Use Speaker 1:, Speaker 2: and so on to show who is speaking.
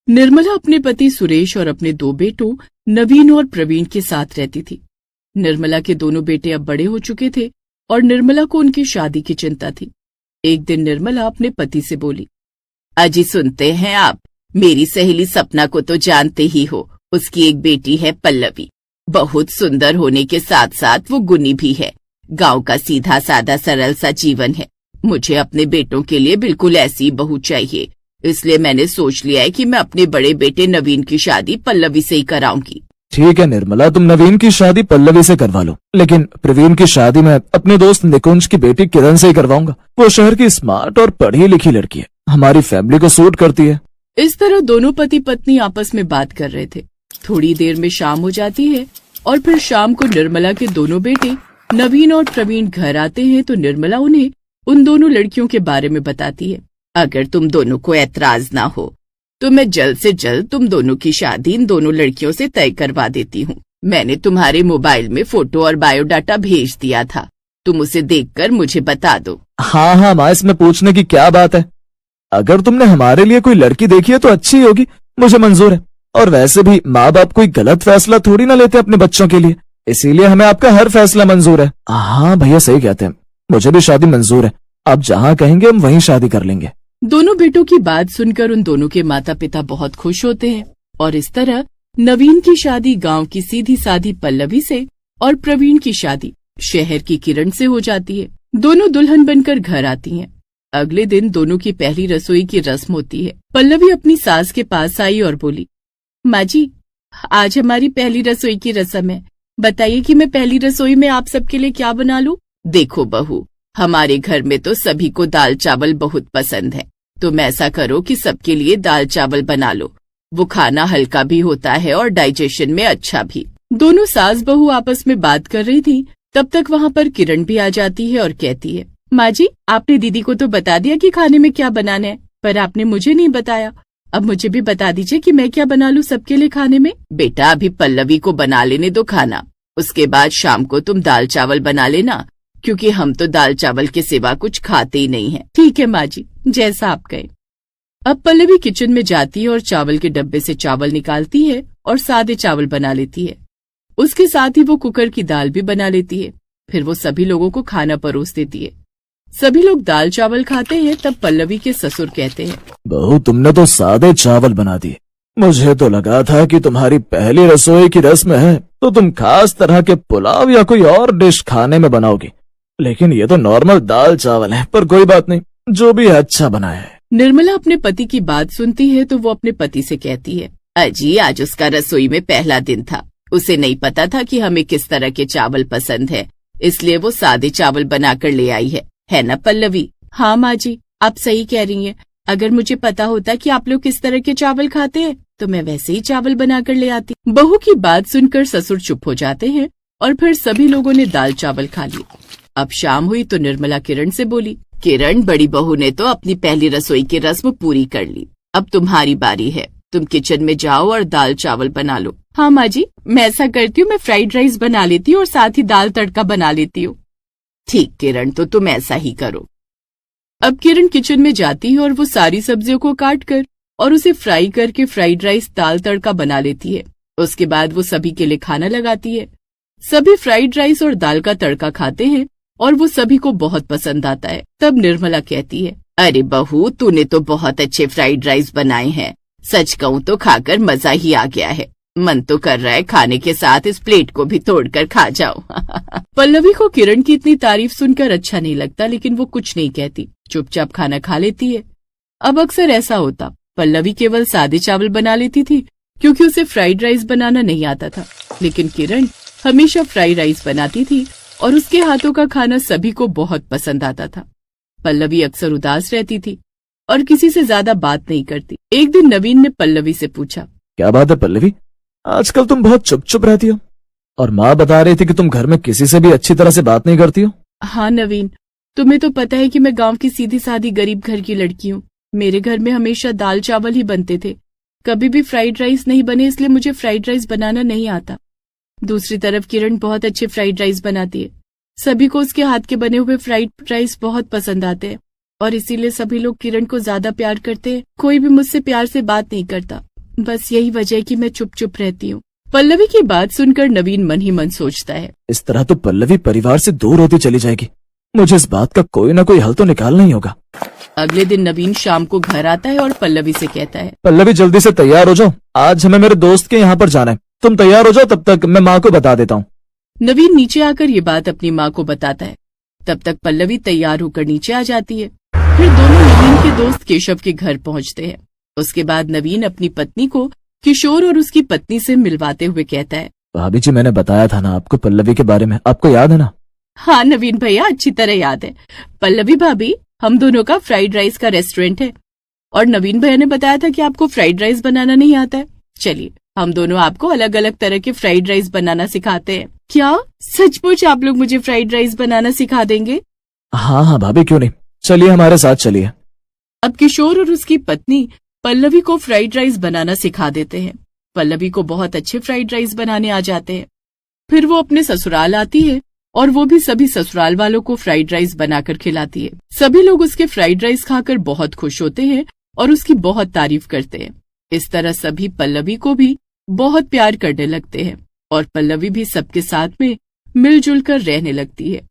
Speaker 1: निर्मला अपने पति सुरेश और अपने दो बेटों नवीन और प्रवीण के साथ रहती थी। निर्मला के दोनों बेटे अब बड़े हो चुके थे और निर्मला को उनकी शादी की चिंता थी। एक दिन निर्मला अपने पति से बोली,
Speaker 2: अजी सुनते हैं आप, मेरी सहेली सपना को तो जानते ही हो। उसकी एक बेटी है पल्लवी। बहुत सुंदर होने के साथ साथ वो गुणी भी है। गांव का सीधा सादा सरल सा जीवन है। मुझे अपने बेटों के लिए बिल्कुल ऐसी बहू चाहिए। इसलिए मैंने सोच लिया है कि मैं अपने बड़े बेटे नवीन की शादी पल्लवी से ही कराऊंगी।
Speaker 3: ठीक है निर्मला, तुम नवीन की शादी पल्लवी से करवा लो, लेकिन प्रवीण की शादी मैं अपने दोस्त निकुंज की बेटी किरण से ही करवाऊंगा। वो शहर की स्मार्ट और पढ़ी लिखी लड़की है, हमारी फैमिली को सूट करती है।
Speaker 1: इस तरह दोनों पति पत्नी आपस में बात कर रहे थे। थोड़ी देर में शाम हो जाती है और फिर शाम को निर्मला के दोनों बेटे नवीन और प्रवीण घर आते हैं तो निर्मला उन्हें उन दोनों लड़कियों के बारे में बताती है।
Speaker 2: अगर तुम दोनों को ऐतराज ना हो तो मैं जल्द से जल्द तुम दोनों की शादी इन दोनों लड़कियों से तय करवा देती हूँ। मैंने तुम्हारे मोबाइल में फोटो और बायोडाटा भेज दिया था, तुम उसे देखकर मुझे बता दो।
Speaker 3: हाँ माँ, इसमें पूछने की क्या बात है। अगर तुमने हमारे लिए कोई लड़की देखी है तो अच्छी होगी, मुझे मंजूर है। और वैसे भी माँ बाप कोई गलत फैसला थोड़ी ना लेते अपने बच्चों के लिए, इसीलिए हमें आपका हर फैसला मंजूर है। हाँ भैया सही कहते हैं, मुझे भी शादी मंजूर है। आप जहाँ कहेंगे हम वहीं शादी कर लेंगे।
Speaker 1: दोनों बेटों की बात सुनकर उन दोनों के माता पिता बहुत खुश होते हैं और इस तरह नवीन की शादी गांव की सीधी सादी पल्लवी से और प्रवीण की शादी शहर की किरण से हो जाती है। दोनों दुल्हन बनकर घर आती हैं। अगले दिन दोनों की पहली रसोई की रस्म होती है। पल्लवी अपनी सास के पास आई और बोली, माँ जी, आज हमारी पहली रसोई की रस्म है। बताइए कि मैं पहली रसोई में आप सबके लिए क्या बना लूं?
Speaker 2: देखो बहू, हमारे घर में तो सभी को दाल चावल बहुत पसंद है। तुम ऐसा करो कि सबके लिए दाल चावल बना लो। वो खाना हल्का भी होता है और डाइजेशन में अच्छा भी।
Speaker 1: दोनों सास बहू आपस में बात कर रही थी, तब तक वहाँ पर किरण भी आ जाती है और कहती है, माँ जी, आपने दीदी को तो बता दिया कि खाने में क्या बनाना है, पर आपने मुझे नहीं बताया। अब मुझे भी बता दीजिए कि मैं क्या बना लूं सबके लिए खाने में।
Speaker 2: बेटा, अभी पल्लवी को बना लेने दो खाना, उसके बाद शाम को तुम दाल चावल बना लेना, क्योंकि हम तो दाल चावल के सिवा कुछ खाते ही नहीं हैं।
Speaker 1: ठीक है माँ जी, जैसा आप कहें। अब पल्लवी किचन में जाती है और चावल के डब्बे से चावल निकालती है और सादे चावल बना लेती है। उसके साथ ही वो कुकर की दाल भी बना लेती है। फिर वो सभी लोगों को खाना परोस देती है। सभी लोग दाल चावल खाते हैं। तब पल्लवी के ससुर कहते हैं,
Speaker 3: बहू तुमने तो सादे चावल बना दिए। मुझे तो लगा था कि तुम्हारी पहली रसोई की रस्म है तो तुम खास तरह के पुलाव या कोई और डिश खाने में बनाओगी, लेकिन ये तो नॉर्मल दाल चावल है। पर कोई बात नहीं, जो भी है अच्छा बना है।
Speaker 1: निर्मला अपने पति की बात सुनती है तो वो अपने पति से कहती है,
Speaker 2: अजी, आज उसका रसोई में पहला दिन था। उसे नहीं पता था कि हमें किस तरह के चावल पसंद है, इसलिए वो सादे चावल बनाकर ले आई है ना पल्लवी?
Speaker 1: हाँ माँ जी, आप सही कह रही हैं। अगर मुझे पता होता कि आप लोग किस तरह के चावल खाते हैं तो मैं वैसे ही चावल बनाकर ले आती। बहू की बात सुनकर ससुर चुप हो जाते हैं और फिर सभी लोगों ने दाल चावल खा लिए। अब शाम हुई तो निर्मला किरण से बोली,
Speaker 2: किरण, बड़ी बहू ने तो अपनी पहली रसोई की रस्म पूरी कर ली। अब तुम्हारी बारी है। तुम किचन में जाओ और दाल चावल बना लो।
Speaker 1: हाँ माँ जी, मैं ऐसा करती हूँ। मैं फ्राइड राइस बना लेती हूँ और साथ ही दाल तड़का बना लेती हूँ।
Speaker 2: ठीक किरण, तो तुम ऐसा ही करो।
Speaker 1: अब किरण किचन में जाती है और वो सारी सब्जियों को काट कर और उसे फ्राई करके फ्राइड राइस दाल तड़का बना लेती है। उसके बाद वो सभी के लिए खाना लगाती है। सभी फ्राइड राइस और दाल का तड़का खाते हैं और वो सभी को बहुत पसंद आता है। तब निर्मला कहती है,
Speaker 2: अरे बहू, तूने तो बहुत अच्छे फ्राइड राइस बनाए हैं। सच कहूँ तो खाकर मजा ही आ गया है। मन तो कर रहा है खाने के साथ इस प्लेट को भी तोड़कर खा जाओ।
Speaker 1: पल्लवी को किरण की इतनी तारीफ सुनकर अच्छा नहीं लगता, लेकिन वो कुछ नहीं कहती, चुपचाप खाना खा लेती है। अब अक्सर ऐसा होता, पल्लवी केवल सादे चावल बना लेती थी क्योंकि उसे फ्राइड राइस बनाना नहीं आता था, लेकिन किरण हमेशा फ्राइड राइस बनाती थी और उसके हाथों का खाना सभी को बहुत पसंद आता था। पल्लवी अक्सर उदास रहती थी और किसी से ज्यादा बात नहीं करती। एक दिन नवीन ने पल्लवी से पूछा,
Speaker 3: क्या बात है पल्लवी, आजकल तुम बहुत चुप चुप रहती हो और माँ बता रही थी कि तुम घर में किसी से भी अच्छी तरह से बात नहीं करती हो।
Speaker 1: हाँ नवीन, तुम्हें तो पता है कि मैं गांव की सीधी सादी गरीब घर की लड़की हूँ। मेरे घर में हमेशा दाल चावल ही बनते थे, कभी भी फ्राइड राइस नहीं बने, इसलिए मुझे फ्राइड राइस बनाना नहीं आता। दूसरी तरफ किरण बहुत अच्छे फ्राइड राइस बनाती है। सभी को उसके हाथ के बने हुए फ्राइड राइस बहुत पसंद आते हैं और इसीलिए सभी लोग किरण को ज्यादा प्यार करते हैं। कोई भी मुझसे प्यार से बात नहीं करता। बस यही वजह है कि मैं चुप चुप रहती हूँ। पल्लवी की बात सुनकर नवीन मन ही मन सोचता है,
Speaker 3: इस तरह तो पल्लवी परिवार से दूर होती चली जाएगी। मुझे इस बात का कोई ना कोई हल तो निकालना ही होगा।
Speaker 1: अगले दिन नवीन शाम को घर आता है और पल्लवी से कहता है,
Speaker 3: पल्लवी जल्दी से तैयार हो जाओ, आज हमें मेरे दोस्त के यहाँ पर जाना है। तुम तैयार हो जाओ, तब तक मैं माँ को बता देता हूँ।
Speaker 1: नवीन नीचे आकर ये बात अपनी माँ को बताता है। तब तक पल्लवी तैयार होकर नीचे आ जाती है। फिर दोनों नवीन के दोस्त केशव के घर पहुँचते हैं। उसके बाद नवीन अपनी पत्नी को किशोर और उसकी पत्नी से मिलवाते हुए कहता है,
Speaker 3: भाभी जी, मैंने बताया था ना आपको पल्लवी के बारे में, आपको याद है ना?
Speaker 1: हाँ नवीन भैया, अच्छी तरह याद है। पल्लवी भाभी, हम दोनों का फ्राइड राइस का रेस्टोरेंट है और नवीन भैया ने बताया था कि आपको फ्राइड राइस बनाना नहीं आता है। चलिए, हम दोनों आपको अलग अलग तरह के फ्राइड राइस बनाना सिखाते हैं। क्या सचमुच आप लोग मुझे फ्राइड राइस बनाना सिखा देंगे?
Speaker 3: हाँ हाँ भाभी, क्यों नहीं, चलिए हमारे साथ चलिए।
Speaker 1: अब किशोर और उसकी पत्नी पल्लवी को फ्राइड राइस बनाना सिखा देते हैं। पल्लवी को बहुत अच्छे फ्राइड राइस बनाने आ जाते हैं। फिर वो अपने ससुराल आती है और वो भी सभी ससुराल वालों को फ्राइड राइस बनाकर खिलाती है। सभी लोग उसके फ्राइड राइस खाकर बहुत खुश होते हैं और उसकी बहुत तारीफ करते हैं। इस तरह सभी पल्लवी को भी बहुत प्यार करने लगते हैं और पल्लवी भी सबके साथ में मिलजुल कर रहने लगती है।